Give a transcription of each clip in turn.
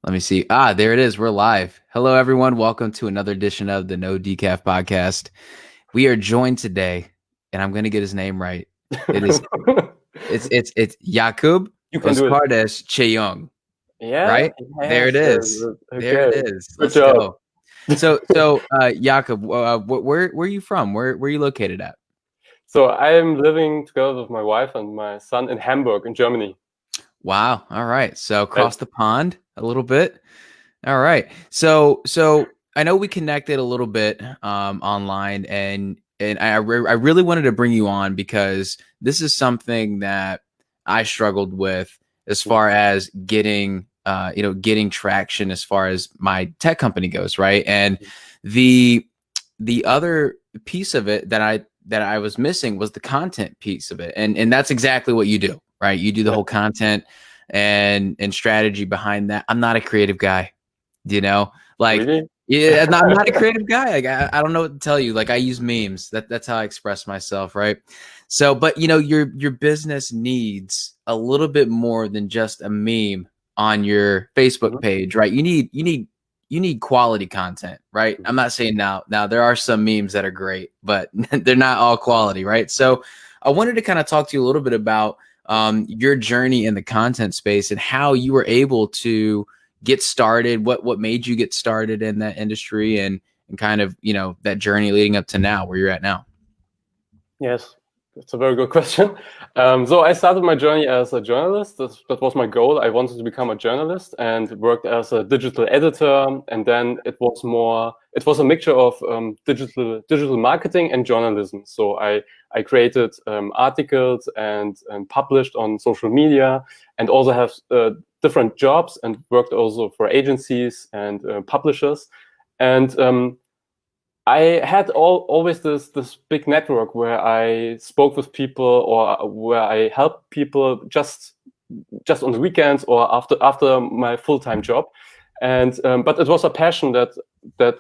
Let me see. There it is. We're live. Hello, everyone. Welcome to another edition of the No Decaf Podcast. We are joined today, and I'm going to get his name right. It's Jakub You can do it. Özkardes-Cheung. Yeah. Right? Yes, There it is. okay. There it is. Good Let's job. go. So, Jakub, where are you from? Where are you located at? So I am living together with my wife and my son in Hamburg, in Germany. Wow. All right. So across the pond a little bit. All right. So I know we connected a little bit online, and I really wanted to bring you on because this is something that I struggled with as far as getting traction as far as my tech company goes, right? And the other piece of it that I was missing was the content piece of it, and that's exactly what you do, right? You do the whole content and strategy behind that. I'm not a creative guy. Really? Yeah, I'm not a creative guy. Like, I don't know what to tell you. Like, I use memes. That's how I express myself, right? So, but your business needs a little bit more than just a meme on your Facebook page, right? You need quality content, right? I'm not saying now there are some memes that are great, but they're not all quality, right? So I wanted to kind of talk to you a little bit about your journey in the content space and how you were able to get started, what made you get started in that industry, and kind of, that journey leading up to now, where you're at now. Yes, that's a very good question. So I started my journey as a journalist. That was my goal. I wanted to become a journalist and worked as a digital editor. And then it was a mixture of digital marketing and journalism. So I created articles and published on social media, and also have different jobs and worked also for agencies and publishers. And I had always this big network where I spoke with people, or where I helped people just on the weekends or after my full-time job. And but it was a passion that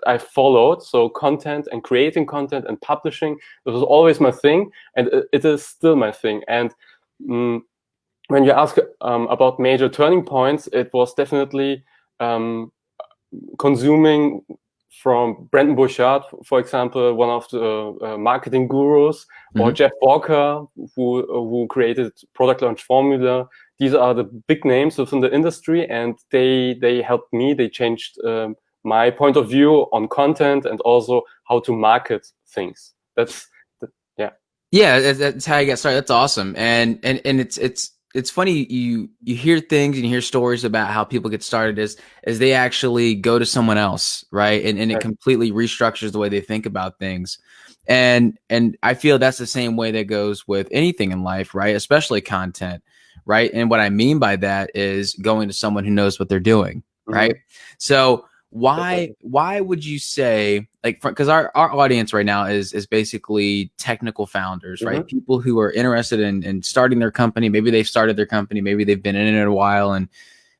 I followed. So content and creating content and publishing, this was always my thing, and it is still my thing. And when you ask about major turning points, it was definitely consuming from Brandon Burchard, for example, one of the marketing gurus, or Jeff Walker, who created Product Launch Formula. These are the big names within the industry, and they helped me. They changed my point of view on content and also how to market things. That's how you got started. That's awesome. And it's funny, you hear things and you hear stories about how people get started as they actually go to someone else, right? And it completely restructures the way they think about things. And I feel that's the same way that goes with anything in life, right? Especially content, right? And what I mean by that is going to someone who knows what they're doing, right? So why would you say, like, because our audience right now is basically technical founders, right? People who are interested in starting their company. Maybe they've started their company, maybe they've been in it a while, and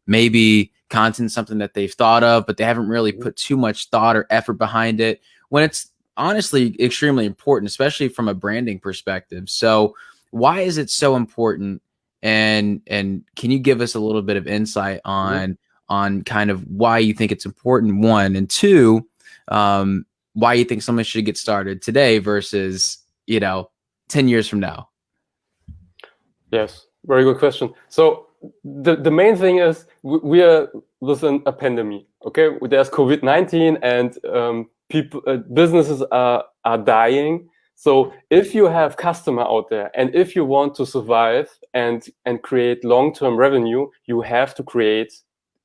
maybe content's something that they've thought of, but they haven't really put too much thought or effort behind it, when it's honestly extremely important, especially from a branding perspective. So why is it so important? And can you give us a little bit of insight on kind of why you think it's important, one, and two, why you think someone should get started today versus 10 years from now? Yes, very good question. So the main thing is we are within a pandemic. Okay, there's COVID-19, and businesses are dying. So if you have customer out there, and if you want to survive and create long-term revenue, you have to create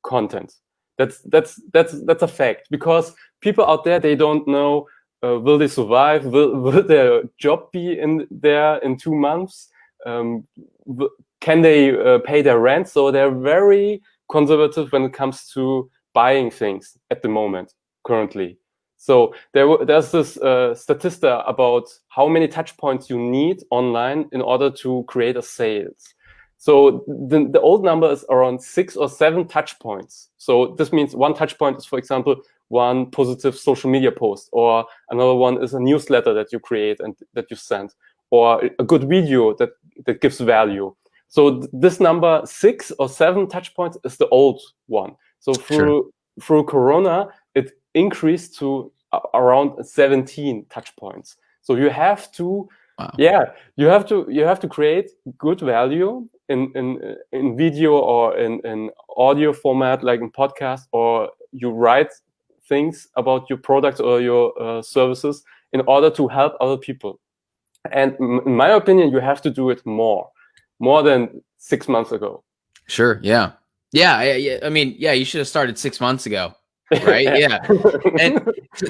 content. That's a fact, because people out there, they don't know, will they survive? Will their job be in 2 months? Can they pay their rent? So they're very conservative when it comes to buying things at the moment currently. So there's this statistic about how many touch points you need online in order to create a sales. So the old number is around 6 or 7 touch points. So this means one touch point is, for example, one positive social media post, or another one is a newsletter that you create and that you send, or a good video that gives value. So this number 6 or 7 touch points is the old one. So through Corona, it increased to around 17 touch points. So you have to, you have to create good value in video or in audio format, like in podcast, or you write things about your products or your services in order to help other people. And in my opinion, you have to do it more than 6 months ago. Sure. Yeah. I mean, you should have started 6 months ago, right? Yeah. And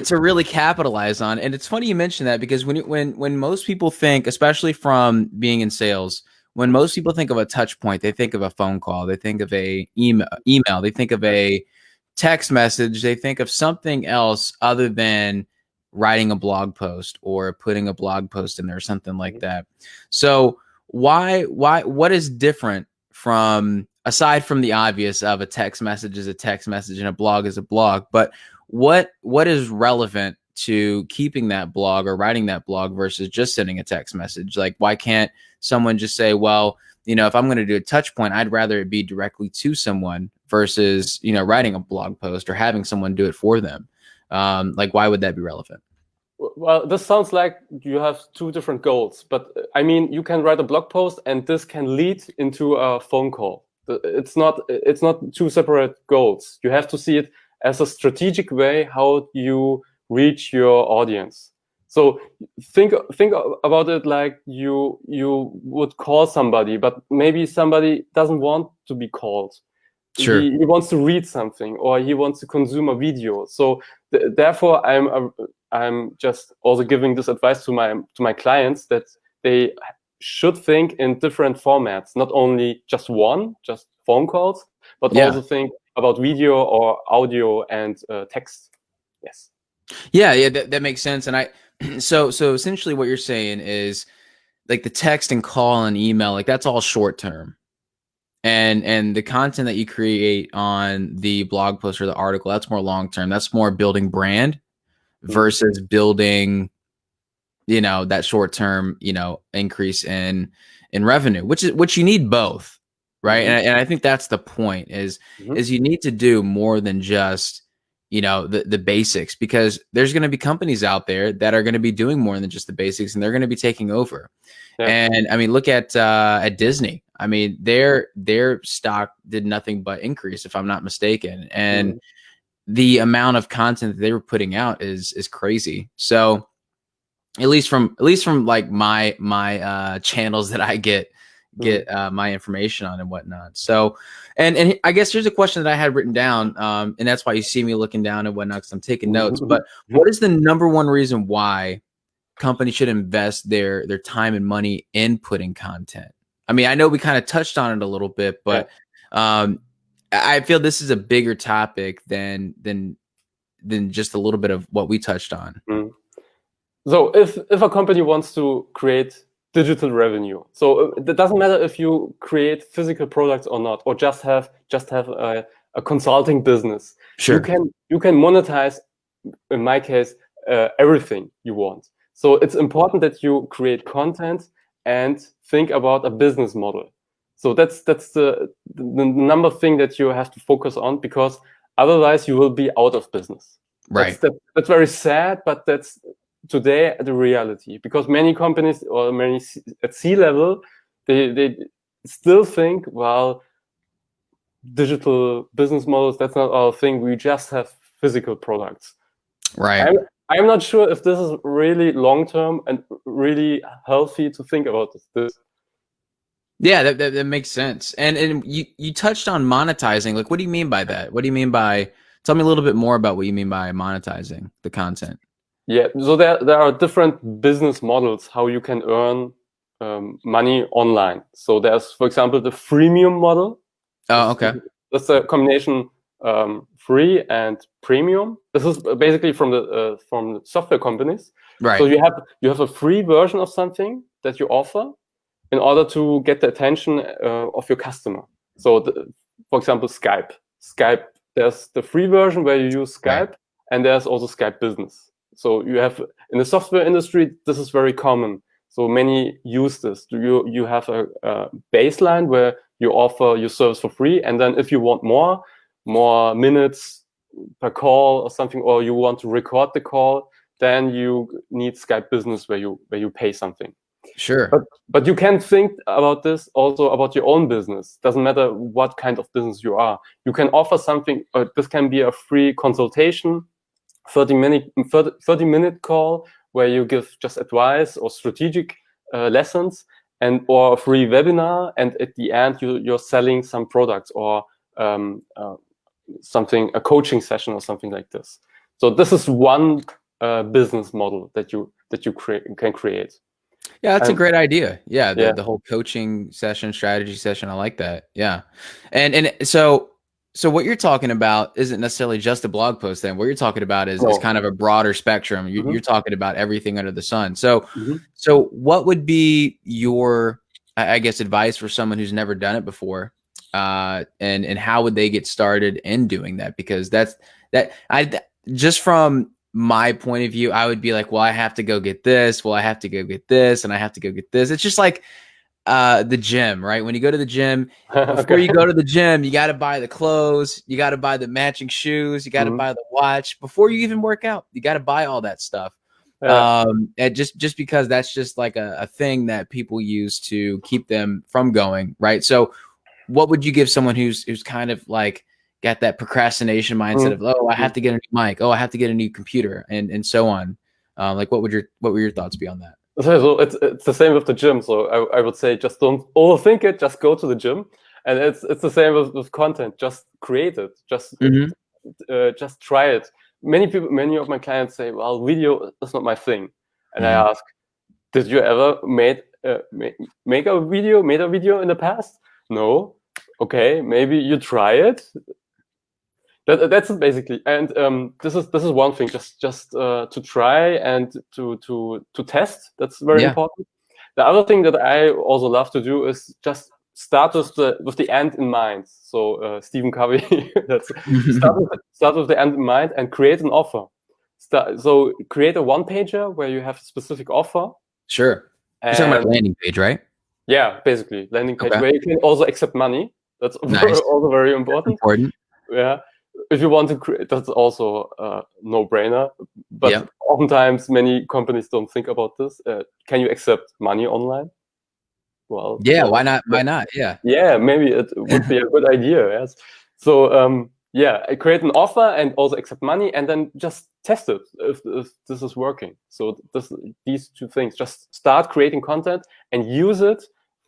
to really capitalize on. And it's funny you mentioned that, because when most people think, especially from being in sales, when most people think of a touch point, they think of a phone call, they think of a email, they think of a text message, they think of something else other than writing a blog post or putting a blog post in there or something like that. So what is different from, aside from the obvious of a text message is a text message and a blog is a blog, but what is relevant to keeping that blog or writing that blog versus just sending a text message? Like, why can't someone just say, well, if I'm going to do a touch point, I'd rather it be directly to someone versus, writing a blog post or having someone do it for them. Like, why would that be relevant? Well, this sounds like you have two different goals, but I mean, you can write a blog post and this can lead into a phone call. It's not two separate goals. You have to see it as a strategic way how you reach your audience. So think about it like you would call somebody, but maybe somebody doesn't want to be called. Sure. He wants to read something, or he wants to consume a video. So therefore, I'm just also giving this advice to my clients that they should think in different formats, not only just phone calls, but also think about video or audio and text. Yes. Yeah, that makes sense. And so essentially what you're saying is, like, the text and call and email, like, that's all short term. And the content that you create on the blog post or the article, that's more long term. That's more building brand versus building, that short term, increase in revenue, which you need both, right? And I think that's the point is you need to do more than just, the basics, because there's going to be companies out there that are going to be doing more than just the basics, and they're going to be taking over. Yeah. And I mean, look at Disney. I mean, their stock did nothing but increase, if I'm not mistaken. And the amount of content that they were putting out is crazy. So at least from like my channels that I get my information on and whatnot. So, and I guess here's a question that I had written down, and that's why you see me looking down and whatnot, because I'm taking notes. But what is the number one reason why companies should invest their time and money in putting content? I mean, I know we kind of touched on it a little bit, but I feel this is a bigger topic than just a little bit of what we touched on. So if a company wants to create digital revenue, so it doesn't matter if you create physical products or not, or just have a consulting business. Sure. You can monetize, in my case, everything you want. So it's important that you create content and think about a business model. So that's the number thing that you have to focus on, because otherwise you will be out of business. Right. That's very sad, but that's today the reality, because many companies or many at C-level, they still think, well, digital business models, that's not our thing. We just have physical products. Right. I'm not sure if this is really long-term and really healthy to think about this. Yeah, that makes sense. And you touched on monetizing. Like, what do you mean by that? What do you mean by, tell me a little bit more about what you mean by monetizing the content. Yeah, so there are different business models how you can earn money online. So there's, for example, the freemium model. Oh, okay. That's a combination free and premium. This is basically from the software companies. Right. So you have a free version of something that you offer in order to get the attention of your customer. So, for example, Skype. There's the free version where you use Skype, right, and there's also Skype Business. So you have, in the software industry, this is very common. So many use this. You have a baseline where you offer your service for free, and then if you want more, more minutes per call or something, or you want to record the call, then you need Skype Business where you pay something. Sure. But you can think about this also about your own business. Doesn't matter what kind of business you are. You can offer something. This can be a free consultation, 30-minute call where you give just advice or strategic lessons, or a free webinar. And at the end, you're selling some products or something, a coaching session or something like this. So this is one business model that you can create. Yeah, that's a great idea. Yeah, the whole coaching session, strategy session, I like that. Yeah. And so what you're talking about isn't necessarily just a blog post then. What you're talking about is kind of a broader spectrum. You're talking about everything under the sun. So so what would be your, I guess, advice for someone who's never done it before? And how would they get started in doing that? Because just from my point of view, I would be like, well, I have to go get this. Well, I have to go get this, and I have to go get this. It's just like the gym, right? When you go to the gym, before you go to the gym, you got to buy the clothes, you got to buy the matching shoes, you got to buy the watch before you even work out. You got to buy all that stuff. And just because that's just like a thing that people use to keep them from going, right? So what would you give someone who's kind of like got that procrastination mindset of, oh, I have to get a new mic, oh, I have to get a new computer, and so on? Like, what would your thoughts be on that? So it's the same with the gym. So I would say just don't overthink it. Just go to the gym, and it's the same with content. Just create it. Just try it. Many of my clients say, well, video is not my thing, and I ask, did you ever made a video in the past? No. Okay, maybe you try it. That's it basically, and this is one thing. Just to try and to test. That's very important. The other thing that I also love to do is just start with the end in mind. So Stephen Covey, that's start with the end in mind and create an offer. So create a one-pager where you have a specific offer. Sure. You're talking about a landing page, right? Yeah, basically landing page where you can also accept money. That's also very important. Yeah. If you want to create, that's also a no-brainer. But oftentimes, many companies don't think about this. Can you accept money online? Well, yeah, why not? Why not? Yeah. Yeah, maybe it would be a good idea. Yes. So, create an offer and also accept money, and then just test it if this is working. So these two things, just start creating content and use it.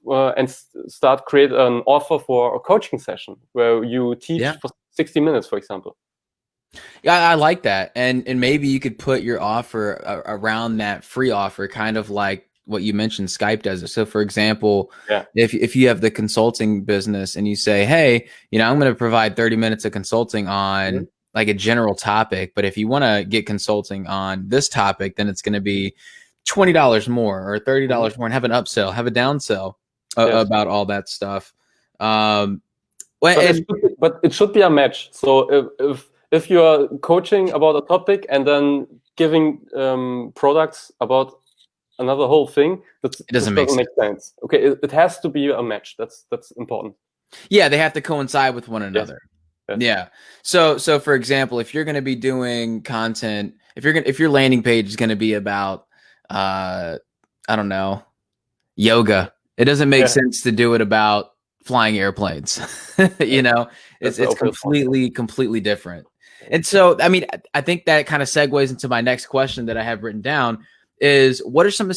And start create an offer for a coaching session where you teach for 60 minutes, for example. Yeah, I like that. And maybe you could put your offer around that free offer, kind of like what you mentioned Skype does it. So for example, if you have the consulting business and you say, hey, I'm going to provide 30 minutes of consulting on like a general topic, but if you want to get consulting on this topic, then it's going to be $20 more or $30 more, and have an upsell, have a downsell about all that stuff. But it should be a match. So if you are coaching about a topic and then giving products about another whole thing, it doesn't make sense. Okay, it has to be a match. That's important. Yeah, they have to coincide with one another. Yeah. So for example, if you're going to be doing content, if your landing page is going to be about I don't know, yoga, it doesn't make sense to do it about flying airplanes. It's completely different. And so, I mean, I think that kind of segues into my next question that I have written down is, what are some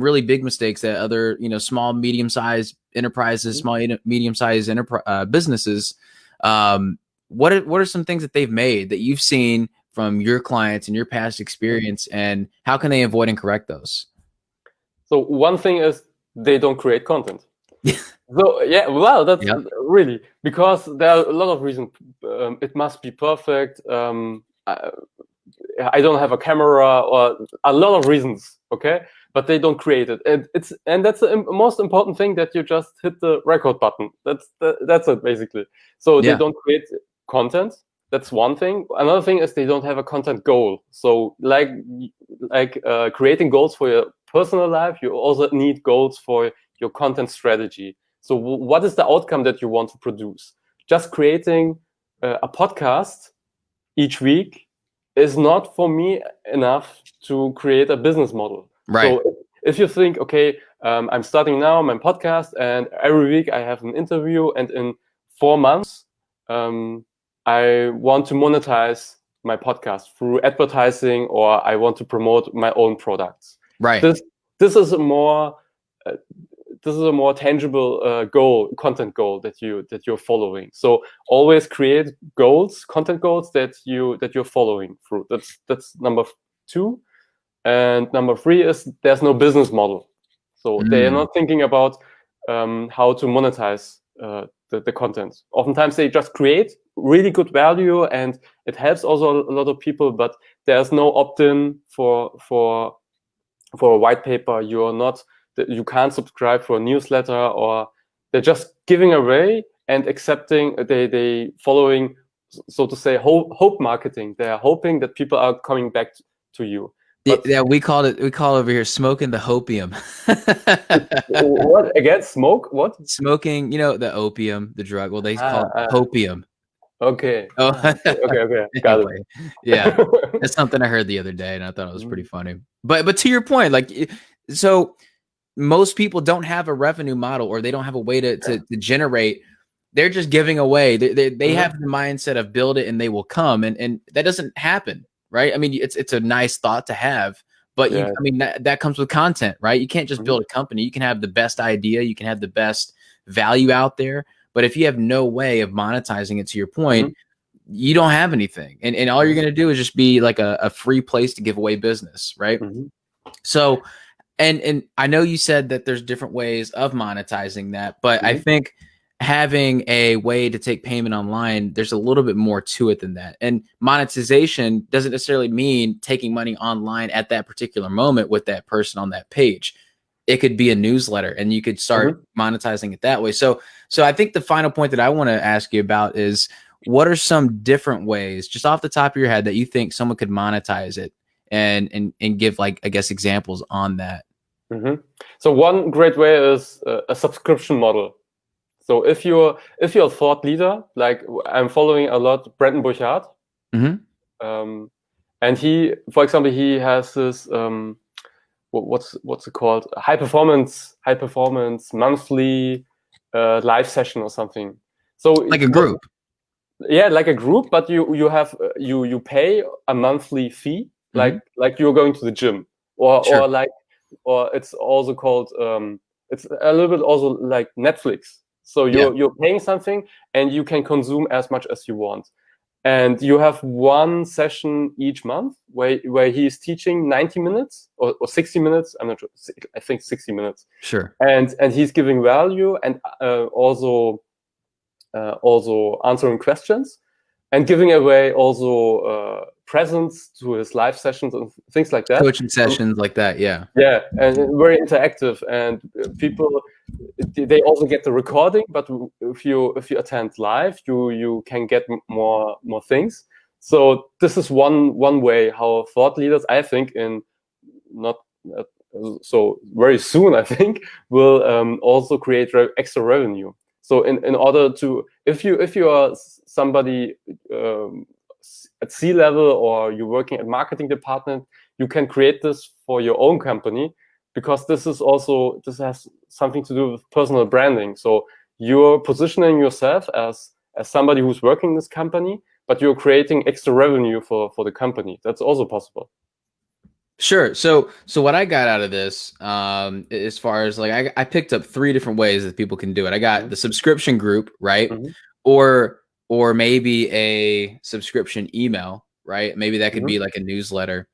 really big mistakes that other, small, medium-sized enterprises, small, medium-sized businesses, what are some things that they've made that you've seen from your clients and your past experience, and how can they avoid and correct those? So one thing is they don't create content. So that's really, because there are a lot of reasons. It must be perfect. I don't have a camera, or a lot of reasons. Okay, but they don't create it, and that's the most important thing, that you just hit the record button. That's it basically. So they don't create content. That's one thing. Another thing is they don't have a content goal. So like creating goals for your personal life, you also need goals for your content strategy. So what is the outcome that you want to produce? Just creating a podcast each week is not for me enough to create a business model. Right. So if you think, okay, I'm starting now my podcast, and every week I have an interview, and in 4 months I want to monetize my podcast through advertising, or I want to promote my own products. Right. This is a more tangible content goal that you're following. So always create content goals that you're following through. That's number 2. And number 3 is there's no business model. So they are not thinking about how to monetize the content. Oftentimes they just create really good value, and it helps also a lot of people, but there's no opt-in for a white paper. You can't subscribe for a newsletter, or they're just giving away and accepting. They following, so to say, hope marketing. They are hoping that people are coming back to you. But yeah, we call it over here smoking the hopium. What again? Smoke? What? Smoking, the opium, the drug. Well, they call it hopium. Okay. Oh, okay. Got anyway, it. Yeah, that's something I heard the other day, and I thought it was pretty funny. But to your point, like, so most people don't have a revenue model, or they don't have a way to generate. They're just giving away. They have the mindset of build it and they will come, and that doesn't happen. Right. I mean, it's a nice thought to have, but that comes with content, right? You can't just build a company. You can have the best idea. You can have the best value out there. But if you have no way of monetizing it, to your point, you don't have anything. And all you're going to do is just be like a free place to give away business. Right. So, and I know you said that there's different ways of monetizing that, but I think having a way to take payment online, there's a little bit more to it than that. And monetization doesn't necessarily mean taking money online at that particular moment with that person on that page. It could be a newsletter, and you could start monetizing it that way. So I think the final point that I want to ask you about is, what are some different ways, just off the top of your head, that you think someone could monetize it, and give, like, I guess, examples on that? So one great way is a subscription model. So if you're a thought leader, like I'm following a lot Brandon Burchard, and he, for example, he has this what's it called, high performance monthly live session or something. So like a group, like a group, but you have you pay a monthly fee, like you're going to the gym, or it's also called it's a little bit also like Netflix. So you're paying something, and you can consume as much as you want. And you have one session each month where he is teaching 90 minutes or 60 minutes. I'm not sure. I think 60 minutes. Sure. And he's giving value, and also answering questions, and giving away also presents to his live sessions and things like that. Coaching sessions like that, yeah, and very interactive. And people, they also get the recording, but if you attend live, you can get more things. So this is one way how thought leaders, I think, in not so very soon, I think, will also create extra revenue. So in order to, if you are somebody at C-level, or you're working at marketing department, you can create this for your own company, because this has something to do with personal branding. So you're positioning yourself as somebody who's working in this company, but you're creating extra revenue for the company. That's also possible. Sure. So what I got out of this, as far as, like, I picked up 3 different ways that people can do it. I got the subscription group, right? Or maybe a subscription email, right? Maybe that could be like a newsletter.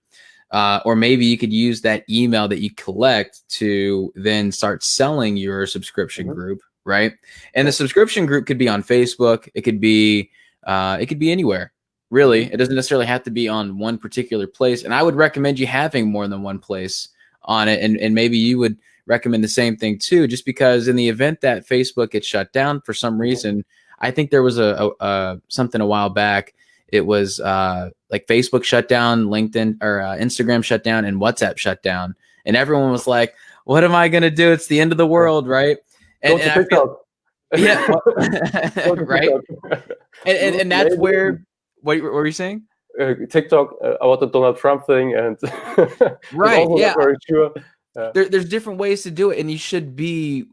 Or maybe you could use that email that you collect to then start selling your subscription group, right? And the subscription group could be on Facebook. It could be anywhere, really. It doesn't necessarily have to be on one particular place. And I would recommend you having more than one place on it. And maybe you would recommend the same thing too, just because in the event that Facebook gets shut down for some reason, I think there was a something a while back. It was like Facebook shut down, LinkedIn or Instagram shut down, and WhatsApp shut down. And everyone was like, what am I going to do? It's the end of the world, right? Go to TikTok. Yeah, Go to right. TikTok. And that's Maybe where what were you saying? TikTok about the Donald Trump thing, and it's Right. also not Yeah. very sure. There's different ways to do it, and you should be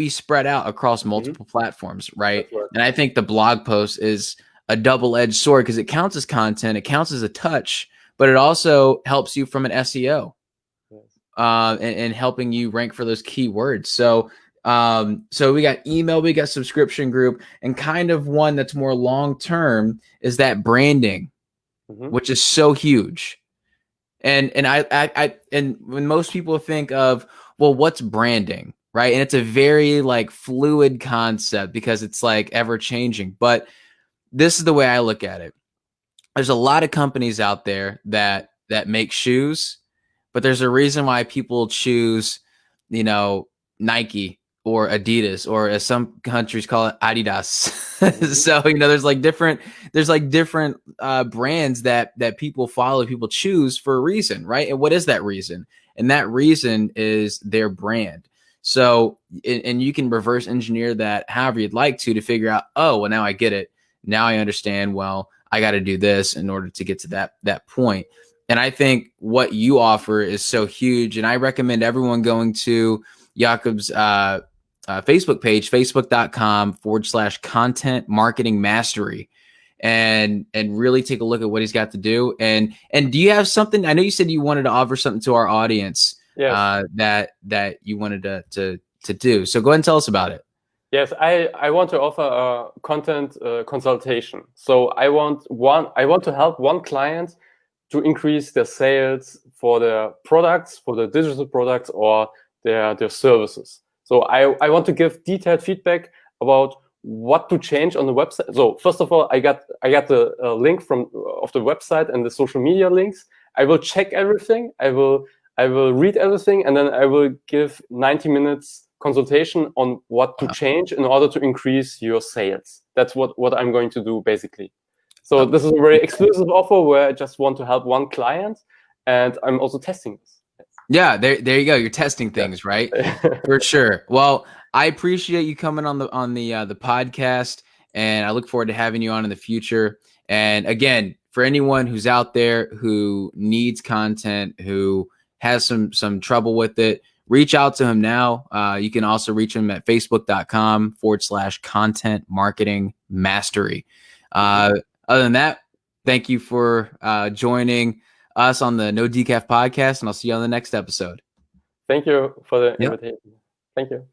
spread out across multiple platforms, right? That's right. And I think the blog post is a double-edged sword because it counts as content, it counts as a touch, but it also helps you from an SEO, Yes. and helping you rank for those keywords. So we got email, we got subscription group, and kind of one that's more long term is that branding, which is so huge. And and when most people think of, well, what's branding, right? And it's a very like fluid concept because it's like ever changing. But this is the way I look at it. There's a lot of companies out there that make shoes, but there's a reason why people choose, Nike or Adidas, or as some countries call it, Adidas. So there's like different brands that people follow, people choose for a reason, right? And what is that reason? And that reason is their brand. So and you can reverse engineer that however you'd like to figure out, oh, well, now I get it. Now I understand. Well, I got to do this in order to get to that point. And I think what you offer is so huge. And I recommend everyone going to Jakob's Facebook page, facebook.com/content marketing mastery, and really take a look at what he's got to do. And do you have something? I know you said you wanted to offer something to our audience, Yes. that you wanted to do. So go ahead and tell us about it. Yes, I want to offer a content consultation. So I want to help one client to increase their sales for their products, for the digital products, or their services. So I want to give detailed feedback about what to change on the website. So first of all, I got the link of the website and the social media links. I will check everything. I will read everything, and then I will give 90 minutes consultation on what to change in order to increase your sales. That's what I'm going to do basically. So this is a very exclusive offer where I just want to help one client, and I'm also testing this. Yeah, there you go. You're testing things, right? For sure. Well, I appreciate you coming on the podcast, and I look forward to having you on in the future. And again, for anyone who's out there who needs content, who has some trouble with it, reach out to him now. You can also reach him at facebook.com/content marketing mastery. Other than that, thank you for joining us on the No Decaf podcast, and I'll see you on the next episode. Thank you for the invitation. Thank you.